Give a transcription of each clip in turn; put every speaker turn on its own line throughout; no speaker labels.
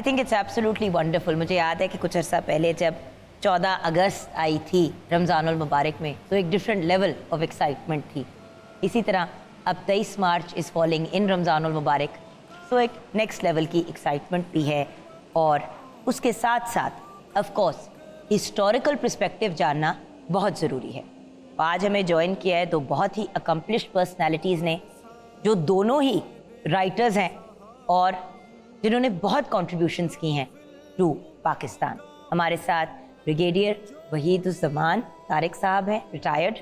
I think it's absolutely wonderful. मुझे याद है कि कुछ अर्सा पहले जब 14 अगस्त आई थी रमज़ानुल मुबारक में, तो एक डिफरेंट लेवल ऑफ एक्साइटमेंट थी। इसी तरह अब 23 मार्च इज़ फॉलिंग इन रमज़ानुल मुबारक, तो एक नेक्स्ट लेवल की एक्साइटमेंट भी है। और उसके साथ साथ ऑफ कोर्स हिस्टोरिकल पर्सपेक्टिव जानना बहुत ज़रूरी है। आज हमें ज्वाइन किया है दो बहुत ही अकम्पलिश्ड पर्सनैलिटीज़ ने, जो दोनों ही राइटर्स हैं और जिन्होंने बहुत कॉन्ट्रीब्यूशंस की हैं टू पाकिस्तान। हमारे साथ ब्रिगेडियर वहीदुज़्ज़मान तारिक साहब हैं, रिटायर्ड।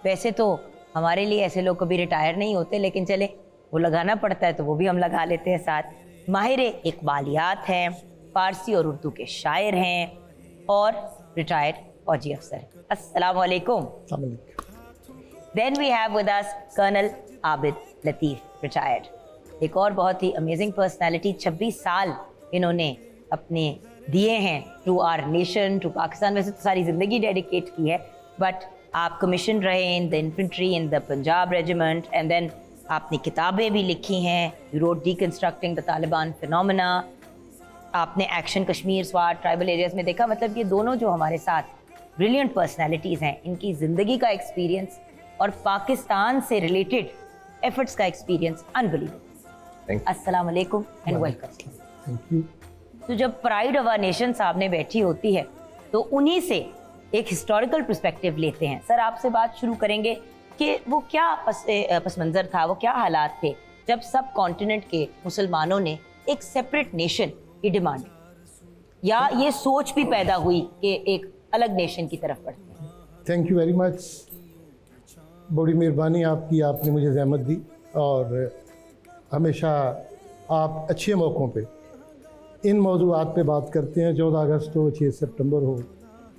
वैसे तो हमारे लिए ऐसे लोग कभी रिटायर नहीं होते, लेकिन चले वो लगाना पड़ता है तो वो भी हम लगा लेते हैं साथ। माहिर इकबालियात हैं, फ़ारसी और उर्दू के शायर हैं और रिटायर्ड फौजी अफसर। अस्सलाम वालेकुम। Then we have with us colonel Abid Latif, retired. एक और बहुत ही अमेजिंग पर्सनैलिटी, 26 साल इन्होंने अपने दिए हैं to our nation, to Pakistan. वैसे तो सारी ज़िंदगी डेडिकेट की है, बट आप कमीशन रहे in the infantry in the Punjab regiment, and then आपने किताबें भी लिखी हैं। You wrote deconstructing the Taliban phenomena, आपने action Kashmir Swat tribal areas में देखा। मतलब ये दोनों जो हमारे साथ ब्रिलियंट पर्सनैलिटीज़ हैं, इनकी ज़िंदगी का एक्सपीरियंस और पाकिस्तान से रिलेटेड एफर्ट्स का एक्सपीरियंस अनबिलीवेबल। अस्सलाम वालेकुम एंड वेलकम।
Thank you.
तो जब प्राइड ऑफ आवर नेशन सामने बैठी होती है तो उन्हीं से एक हिस्टोरिकल पर्सपेक्टिव लेते हैं। सर, आपसे बात शुरू करेंगे कि वो क्या पस मंज़र था, वो क्या हालात थे जब सब कॉन्टिनेंट के मुसलमानों ने एक सेपरेट नेशन की डिमांड, या ये सोच भी पैदा हुई कि एक अलग नेशन की तरफ बढ़ते हैं।
Thank you very much. बड़ी मेहरबानी आपकी, आपने मुझे ज़हमत दी और हमेशा आप अच्छे मौक़ों पे इन मौज़ूआत पे बात करते हैं। 14 अगस्त हो, 6 सितंबर हो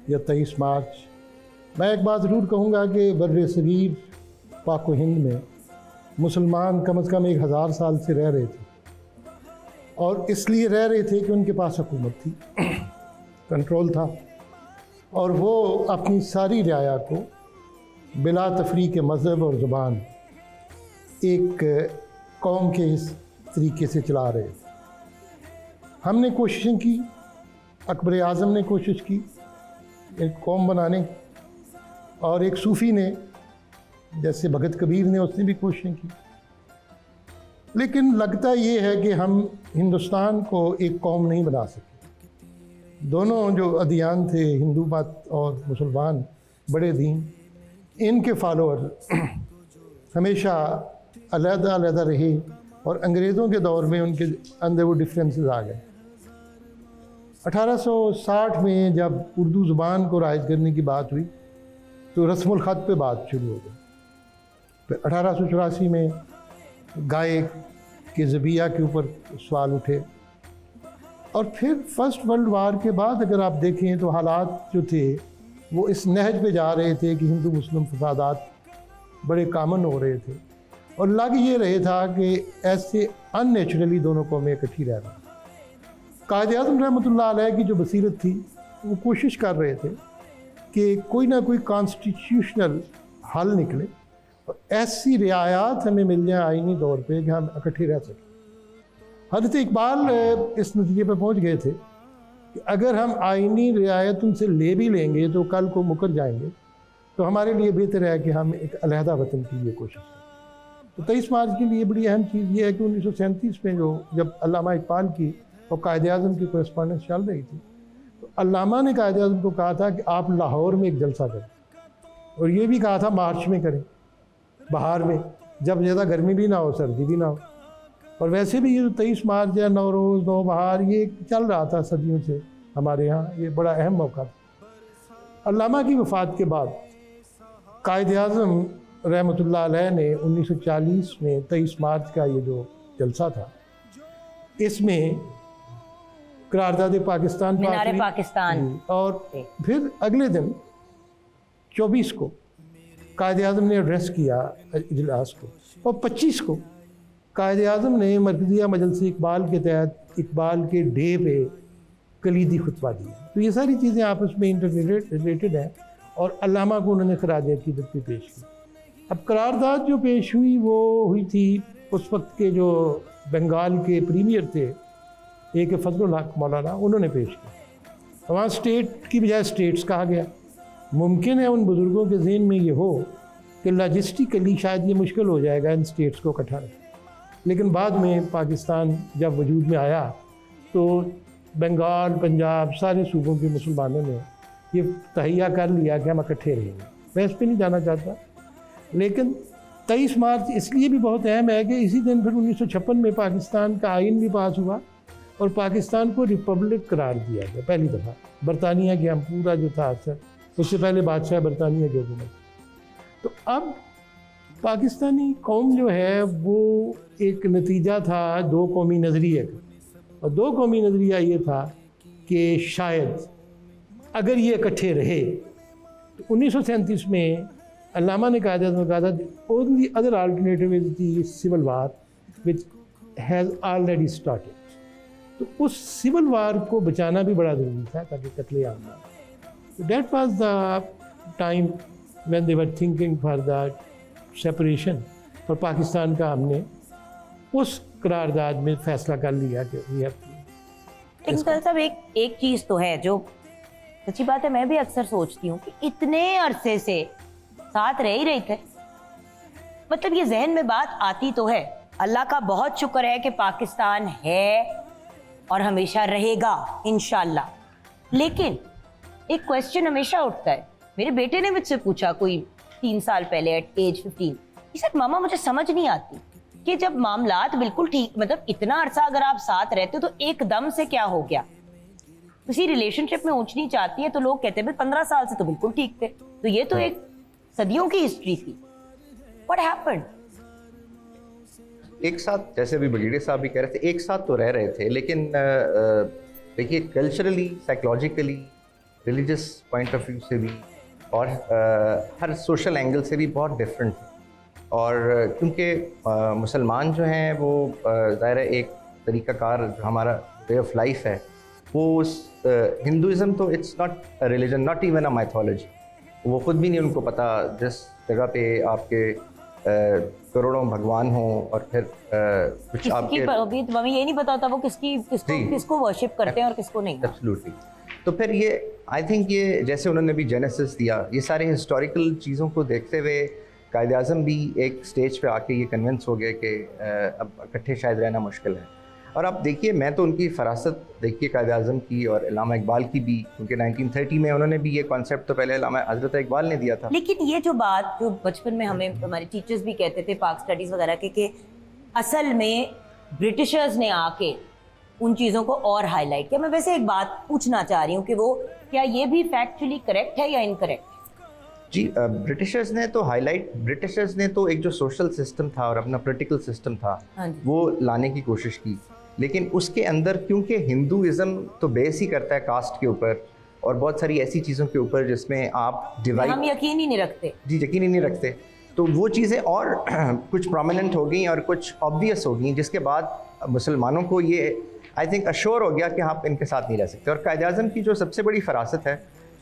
या 23 मार्च। मैं एक बात ज़रूर कहूँगा कि बर्र सगीर पाक व हिंद में मुसलमान कम से कम 1000 साल से रह रहे थे, और इसलिए रह रहे थे कि उनके पास हुकूमत थी, कंट्रोल था, और वो अपनी सारी रियाया को बिला तफरीक मज़हब और ज़ुबान एक कौम के इस तरीके से चला रहे थे। हमने कोशिशें की, अकबर आज़म ने कोशिश की एक कौम बनाने की, और एक सूफ़ी ने जैसे भगत कबीर ने, उसने भी कोशिशें की। लेकिन लगता ये है कि हम हिंदुस्तान को एक कौम नहीं बना सके। दोनों जो अदियान थे, हिंदू मत और मुसलमान बड़े दीन, इनके फॉलोअर हमेशा अलग-अलग रहे, और अंग्रेज़ों के दौर में उनके अंदर वो डिफरेंसेस आ गए। 1860 में जब उर्दू ज़ुबान को राइज करने की बात हुई तो रस्मुल ख़त पे बात शुरू हो गई। फिर 1884 में गाय के ज़बिया के ऊपर सवाल उठे, और फिर फर्स्ट वर्ल्ड वार के बाद अगर आप देखें तो हालात जो थे वो इस नहज पे जा रहे थे कि हिंदू मुस्लिम फसादात बड़े कामन हो रहे थे, और लग ये रहे था कि ऐसे अननेचुरली दोनों कौमें इकट्ठी रह रही। कायद-ए-आज़म रहमतुल्लाह अलैह की जो बसीरत थी, वो कोशिश कर रहे थे कि कोई ना कोई कॉन्स्टिट्यूशनल हल निकले और ऐसी रियायात हमें मिल जाए आइनी तौर पे कि हम इकट्ठे रह सकें। हज़रत इकबाल इस नतीजे पर पहुंच गए थे कि अगर हम आइनी रियायत उनसे ले भी लेंगे तो कल को मुकर जाएंगे, तो हमारे लिए बेहतर है कि हम एक अलहदा वतन के लिए कोशिश करें। तो 23 मार्च के लिए बड़ी अहम चीज़ ये है कि 1937 में जब अल्लामा इकबाल की और कायद-ए-आज़म की कोरेस्पॉन्डेंस चल रही थी, तो अल्लामा ने कायद-ए-आज़म को कहा था कि आप लाहौर में एक जलसा करें, और ये भी कहा था मार्च में करें, बाहर में, जब ज़्यादा गर्मी भी ना हो सर्दी भी ना हो। और वैसे भी ये जो 23 मार्च या नौरोज़ नौबहार ये चल रहा था सदियों से हमारे यहाँ, ये बड़ा अहम मौका था। अल्लामा की वफ़ात के बाद कायद-ए-आज़म रहमतुल्लाह अलैह ने 1940 में 23 मार्च का ये जो जलसा था, इसमें करारदाद पाकिस्तान और फिर अगले दिन 24 को कायद-ए-आज़म ने एड्रेस किया इजलास को, और 25 को कायद-ए-आज़म ने मरकज़िया मजलिस इकबाल के तहत इकबाल के डे पे कलीदी खुतबा दिया। तो ये सारी चीज़ें आपस में इंटररिलेटेड हैं, और अल्लामा को उन्होंने खराज अक़ीदत भी पेश की। अब करारदाद जो पेश हुई वो हुई थी उस वक्त के जो बंगाल के प्रीमियर थे AK फजलुल हक मौलाना, उन्होंने पेश किया। वहाँ स्टेट की बजाय स्टेट्स कहा गया। मुमकिन है उन बुज़ुर्गों के ज़हन में ये हो कि लॉजिस्टिकली शायद ये मुश्किल हो जाएगा इन स्टेट्स को इकट्ठा रखना, लेकिन बाद में पाकिस्तान जब वजूद में आया तो बंगाल, पंजाब, सारे सूबों के मुसलमानों ने ये तहैया कर लिया कि हम इकट्ठे रहेंगे। मैं इस पर नहीं जाना चाहता, लेकिन 23 मार्च इसलिए भी बहुत अहम है कि इसी दिन फिर 1956 में पाकिस्तान का आइन भी पास हुआ और पाकिस्तान को रिपब्लिक करार दिया गया पहली दफ़ा। बरतानिया के हम पूरा जो था असर, उससे पहले बादशाह बरतानिया की हुकूमत। तो अब पाकिस्तानी कौम जो है वो एक नतीजा था दो कौमी नज़रिए का, और दो कौमी नज़रिया ये था कि शायद अगर ये इकट्ठे रहे तो 1937 में अल्लामा ने कहा था only other alternative is the civil war which has already started. तो उस सिविल वार को बचाना भी बड़ा ज़रूरी था ताकि कत्लेआम ना हो। That was the time when they were thinking for the separation, और पाकिस्तान का हमने उस करारदाद में फैसला कर लिया कि वी हैव टू।
लेकिन साहब एक चीज़ तो है जो सच्ची बात है, मैं भी अक्सर सोचती हूँ कि इतने अरसे से साथ रह ही रहे थे, मतलब ये जहन में बात आती तो है। अल्लाह का बहुत शुक्र है कि पाकिस्तान है और हमेशा रहेगा इंशाल्लाह। लेकिन एक क्वेश्चन हमेशा उठता है, मेरे बेटे ने मुझसे पूछा कोई 3 साल पहले एट एज 15, he said, मामा मुझे समझ नहीं आती कि जब मामलात बिल्कुल ठीक, मतलब इतना अरसा अगर आप साथ रहते हो तो एकदम से क्या हो गया। किसी रिलेशनशिप में ऊंच नीच आती है तो लोग कहते हैं 15 साल से तो बिल्कुल ठीक थे, तो ये तो एक सदियों की हिस्ट्री थी। What happened?
एक साथ, जैसे अभी बगीड़े साहब भी कह रहे थे, एक साथ तो रह रहे थे, लेकिन देखिए culturally, psychologically, religious point of view से भी और हर सोशल एंगल से भी बहुत डिफरेंट है। और क्योंकि मुसलमान जो हैं वो ज़ाहिर है एक तरीक़ाकार जो हमारा वे ऑफ लाइफ है वो हिंदुज़म तो it's not a religion, not even a mythology. वो ख़ुद भी नहीं उनको पता जिस जगह पे आपके करोड़ों भगवान हों और फिर कुछ आपके
मम्मी ये नहीं पता था वो किसको वर्शिप करते हैं और किसको नहीं।
एब्सोल्युटली। तो फिर ये आई थिंक ये जैसे उन्होंने भी जेनेसिस दिया, ये सारे हिस्टोरिकल चीज़ों को देखते हुए कायद आज़म भी एक स्टेज पे आके ये कन्विंस हो गए कि अब इकट्ठे शायद रहना मुश्किल है। और आप देखिए, मैं तो उनकी फरासत देखिए कायद आज़म की और अल्लामा इकबाल की भी, क्योंकि 1930 में उन्होंने भी ये कॉन्सेप्ट तो पहले अल्लामा हज़रत इकबाल ने दिया था।
लेकिन ये जो बात जो बचपन में हमें हमारे टीचर्स भी कहते थे पाक स्टडीज़ वगैरह के कि असल में ब्रिटिशर्स ने आके उन चीज़ों को और हाईलाइट किया। मैं वैसे एक बात पूछना चाह रही हूँ कि वो क्या ये भी फैक्चुअली करेक्ट है या इनकरेक्ट?
जी, ब्रिटिशर्स ने तो एक जो सोशल सिस्टम था और अपना पॉलिटिकल सिस्टम था वो लाने की कोशिश की, लेकिन उसके अंदर क्योंकि हिंदुइज़्म तो बेस ही करता है कास्ट के ऊपर और बहुत सारी ऐसी चीज़ों के ऊपर जिसमें आप डिवाइड,
हम यकीन ही नहीं रखते।
जी, यकीन ही नहीं रखते, तो वो चीज़ें और कुछ प्रोमिनेंट हो गई और कुछ ऑब्वियस हो गई, जिसके बाद मुसलमानों को ये आई थिंक अश्योर हो गया कि आप इनके साथ नहीं रह सकते। और कायद आज़म की जो सबसे बड़ी फरासत है,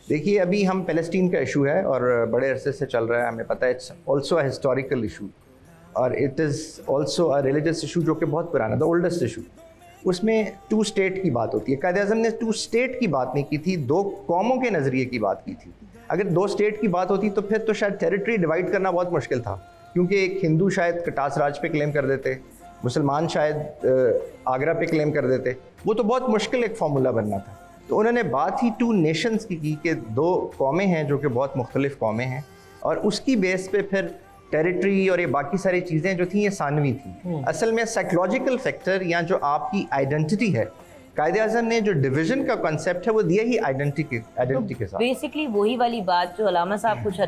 देखिए अभी हम फ़लस्तीन का इशू है और बड़े अरसे से चल रहा है, हमें पता है it's also a historical issue और it is also a religious issue जो कि बहुत पुराना, द ओल्डेस्ट इशू। उसमें 2 स्टेट की बात होती है। कायद आज़म ने 2 स्टेट की बात नहीं की थी, 2 कौमों के नज़रिए की बात की थी। अगर 2 स्टेट की बात होती तो फिर तो शायद टेरिटरी डिवाइड करना बहुत मुश्किल था, क्योंकि एक हिंदू शायद कटास राज पे क्लेम कर देते, मुसलमान शायद आगरा पे क्लेम कर देते, वो तो बहुत मुश्किल एक फार्मूला बनना था। तो उन्होंने बात ही 2 नेशंस की कि 2 कौमें हैं जो कि बहुत मुख्तलिफ कौमें हैं, और उसकी बेस पे फिर टेरिटरी और ये बाकी सारी चीज़ें जो थी ये सानवी थी। असल में साइकोलॉजिकल फैक्टर या जो आपकी आइडेंटिटी है, कायद आज़म ने जो डिवीजन का कॉन्सेप्ट है वो दिया ही आइडेंटिटी के साथ।
बेसिकली वही वाली बात जो अल्लामा साहब कुछ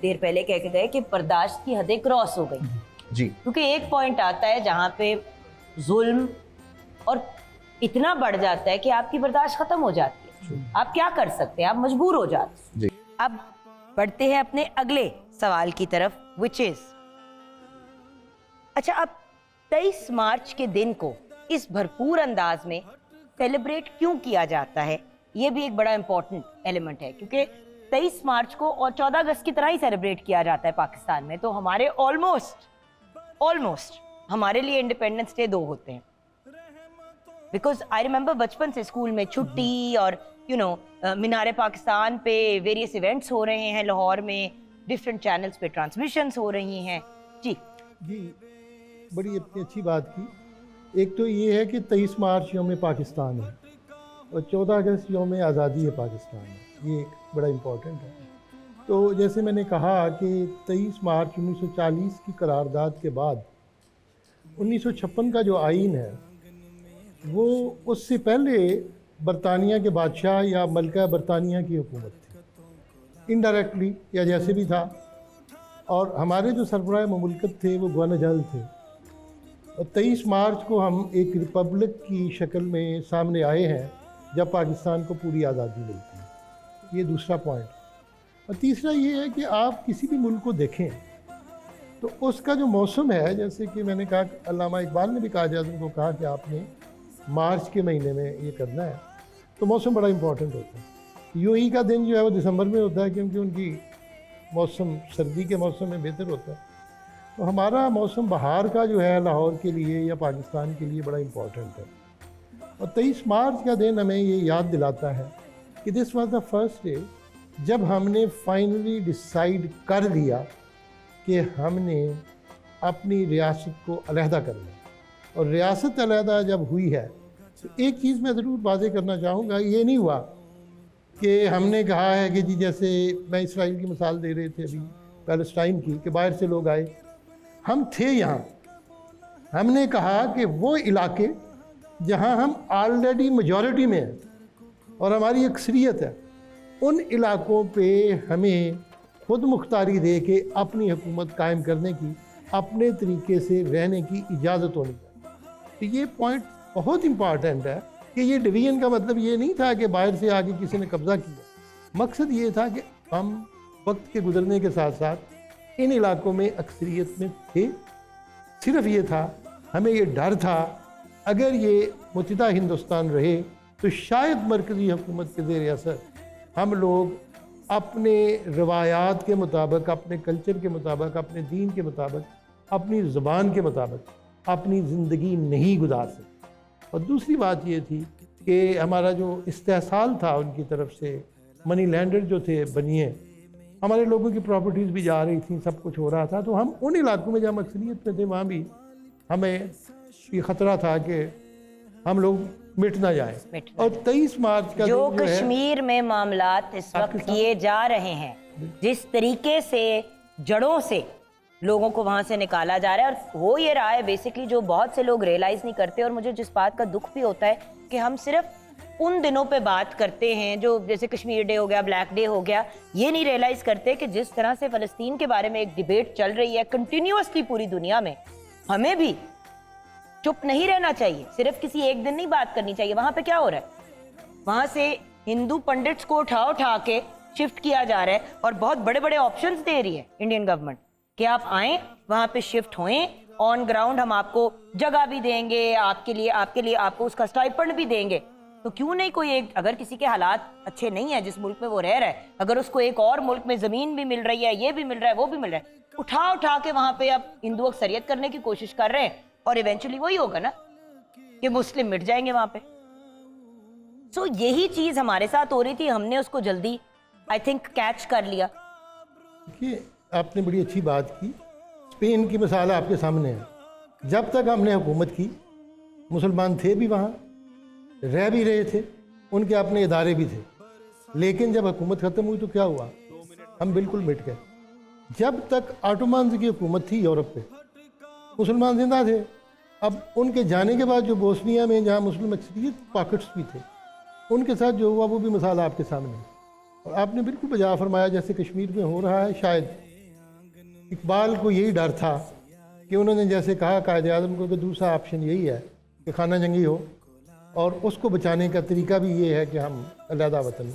देर पहले कह के गए कि बर्दाश्त की हदें क्रॉस हो गई।
जी,
क्योंकि एक पॉइंट आता है जहाँ पे जुल्म और इतना बढ़ जाता है कि आपकी बर्दाश्त खत्म हो जाती है, आप क्या कर सकते हैं, आप मजबूर हो जाते हैं। अब बढ़ते हैं अपने अगले सवाल की तरफ, विच इज अच्छा, अब 23 मार्च के दिन को इस भरपूर अंदाज में सेलिब्रेट क्यों किया जाता है? ये भी एक बड़ा इंपॉर्टेंट एलिमेंट है, क्योंकि 23 मार्च को और 14 अगस्त की तरह ही सेलिब्रेट किया जाता है पाकिस्तान में। तो हमारे ऑलमोस्ट हमारे लिए इंडिपेंडेंस डे 2 होते हैं। बिकॉज आई रिमेंबर बचपन से स्कूल में छुट्टी और मीनार पाकिस्तान पे वेरियस इवेंट्स हो रहे हैं लाहौर में, डिफरेंट चैनल्स पे ट्रांसमिशंस हो रही हैं। जी
बड़ी अपनी अच्छी बात की। एक तो ये है कि 23 मार्च यौम पाकिस्तान है और 14 अगस्त यौम आज़ादी है पाकिस्तान है, ये एक बड़ा इम्पोर्टेंट है। तो जैसे मैंने कहा कि 23 मार्च 1940 की करारदाद के बाद 1956 का जो आइन है वो उससे पहले बरतानिया के बादशाह या मलका बरतानिया की हुकूमत थी, इनडायरेक्टली या जैसे भी था। और हमारे जो सरबराह ममुलकत थे वो गवर्नर थे। और 23 मार्च को हम एक रिपब्लिक की शक्ल में सामने आए हैं जब पाकिस्तान को पूरी आज़ादी मिलती है। ये दूसरा पॉइंट। और तीसरा ये है कि आप किसी भी मुल्क को देखें तो उसका जो मौसम है, जैसे कि मैंने कहा, अल्लामा इकबाल ने भी कायद-ए-आज़म को कहा कि आपने मार्च के महीने में ये करना है, तो मौसम बड़ा इम्पोर्टेंट होता है। यूई का दिन जो है वो दिसंबर में होता है क्योंकि उनकी मौसम सर्दी के मौसम में बेहतर होता है। तो हमारा मौसम बहार का जो है लाहौर के लिए या पाकिस्तान के लिए बड़ा इम्पोर्टेंट है। और 23 मार्च का दिन हमें ये याद दिलाता है कि this was the first day जब हमने फाइनली डिसाइड कर दिया कि हमने अपनी रियासत को अलहदा करना। और रियासत अलहदा जब हुई है तो एक चीज़ मैं ज़रूर वाज़ेह करना चाहूँगा, ये नहीं हुआ कि हमने कहा है कि जी, जैसे मैं इसराइल की मिसाल दे रहे थे अभी पैलेस्टाइन की, कि बाहर से लोग आए, हम थे यहाँ। हमने कहा कि वो इलाके जहाँ हम ऑलरेडी मेजॉरिटी में हैं और हमारी अक्सरियत है, उन इलाकों पे हमें खुद मुख्तारी दे के अपनी हुकूमत कायम करने की, अपने तरीके से रहने की इजाज़त होनी चाहिए। तो ये पॉइंट बहुत इम्पॉर्टेंट है कि ये डिवीज़न का मतलब ये नहीं था कि बाहर से आके किसी ने कब्ज़ा किया। मकसद ये था कि हम वक्त के गुजरने के साथ साथ इन इलाकों में अक्सरियत में थे। सिर्फ ये था, हमें ये डर था अगर ये मुत्तहिदा हिंदुस्तान रहे तो शायद मरकज़ी हुकूमत के ज़ेर असर हम लोग अपने रवायात के मुताबिक, अपने कल्चर के मुताबिक, अपने दीन के मुताबिक, अपनी ज़ुबान के मुताबिक अपनी ज़िंदगी नहीं गुजार सकते। और दूसरी बात ये थी कि हमारा जो इस्तेहसाल था उनकी तरफ से, मनी लैंडर जो थे बनिए, हमारे लोगों की प्रॉपर्टीज़ भी जा रही थी, सब कुछ हो रहा था। तो हम उन इलाकों में जहाँ अक्सरियत में थे वहाँ भी हमें ये ख़तरा था कि हम लोग मिट ना जाए। और 23 मार्च का
जो
दिन जो
कश्मीर में मामलात इस वक्त किए जा रहे हैं, जिस तरीके से जड़ों से लोगों को वहां से निकाला जा रहा है, और हो ये रहा है बेसिकली जो बहुत से लोग रियलाइज नहीं करते। और मुझे जिस बात का दुख भी होता है कि हम सिर्फ उन दिनों पे बात करते हैं जो जैसे कश्मीर डे हो गया, ब्लैक डे हो गया, ये नहीं रियलाइज करते कि जिस तरह से फ़लस्तीन के बारे में एक डिबेट चल रही है कंटिन्यूअसली पूरी दुनिया में, हमें भी चुप नहीं रहना चाहिए। सिर्फ किसी एक दिन नहीं बात करनी चाहिए। वहां पे क्या हो रहा है, वहां से हिंदू पंडित्स को उठा उठा के शिफ्ट किया जा रहा है और बहुत बड़े बड़े ऑप्शंस दे रही है इंडियन गवर्नमेंट कि आप आएं, वहां पे शिफ्ट होएं, ऑन ग्राउंड हम आपको जगह भी देंगे, आपके लिए आपको उसका स्टाइपेंड भी देंगे। तो क्यों नहीं कोई एक, अगर किसी के हालात अच्छे नहीं है जिस मुल्क में वो रह रहा है, अगर उसको एक और मुल्क में जमीन भी मिल रही है, ये भी मिल रहा है, वो भी मिल रहा है, उठा उठा के वहां पे अब हिंदू अक्सरियत करने की कोशिश कर रहे हैं और इवेंचुअली वही होगा ना कि मुस्लिम मिट जाएंगे वहां पे। सो यही चीज हमारे साथ हो रही थी, हमने उसको जल्दी आई थिंक कैच कर लिया।
देखिए, आपने बड़ी अच्छी बात की। स्पेन की मिसाल आपके सामने है। जब तक हमने हुकूमत की, मुसलमान थे भी वहाँ, रह भी रहे थे, उनके अपने इदारे भी थे। लेकिन जब हुकूमत ख़त्म हुई तो क्या हुआ, हम बिल्कुल मिट गए। जब तक ऑटोमन्स की हुकूमत थी यूरोप पे, मुसलमान जिंदा थे। अब उनके जाने के बाद जो बोस्निया में जहाँ मुस्लिम अक्सरियत पॉकेट्स भी थे, उनके साथ जो हुआ वो भी मिसाल आपके सामने है। और आपने बिल्कुल बजा फरमाया जैसे कश्मीर में हो रहा है। शायद इकबाल को यही डर था कि उन्होंने जैसे कहा कायद-ए-आज़म को कि दूसरा ऑप्शन यही है कि खाना जंगी हो, और उसको बचाने का तरीका भी ये है कि हम अलहदा वतन।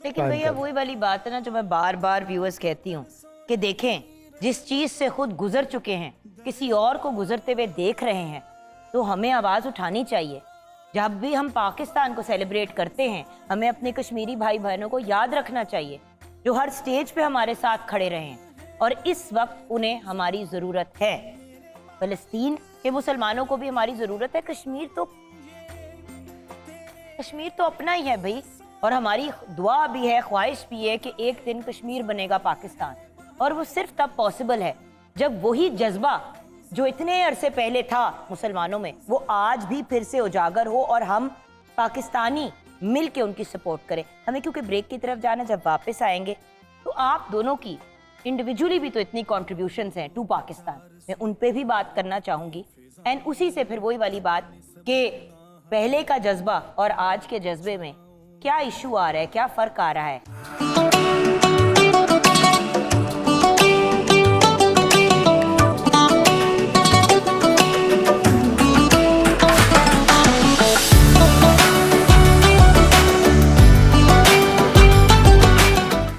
लेकिन भैया वही वाली बात है ना जो मैं बार बार व्यूअर्स कहती हूँ कि देखें, जिस चीज़ से खुद गुजर चुके हैं, किसी और को गुजरते हुए देख रहे हैं, तो हमें आवाज़ उठानी चाहिए। जब भी हम पाकिस्तान को सेलिब्रेट करते हैं, हमें अपने कश्मीरी भाई बहनों को याद रखना चाहिए जो हर स्टेज पे हमारे साथ खड़े रहे हैं, और इस वक्त उन्हें हमारी ज़रूरत है। फ़लस्तीन के मुसलमानों को भी हमारी ज़रूरत है। कश्मीर तो कश्मीर तो अपना ही है भाई, और हमारी दुआ भी है, ख्वाहिश भी है कि एक दिन कश्मीर बनेगा पाकिस्तान। और वो सिर्फ तब पॉसिबल है जब वही जज्बा जो इतने अरसे पहले था मुसलमानों में, वो आज भी फिर से उजागर हो और हम पाकिस्तानी मिल के उनकी सपोर्ट करें। हमें क्योंकि ब्रेक की तरफ जाना, जब वापस आएंगे तो आप दोनों की इंडिविजुअली भी तो इतनी कॉन्ट्रीब्यूशंस हैं टू पाकिस्तान, मैं उन पे भी बात करना चाहूँगी। एंड उसी से फिर वही वाली बात कि पहले का जज्बा और आज के जज्बे में क्या इशू आ रहा है, क्या फ़र्क आ रहा है।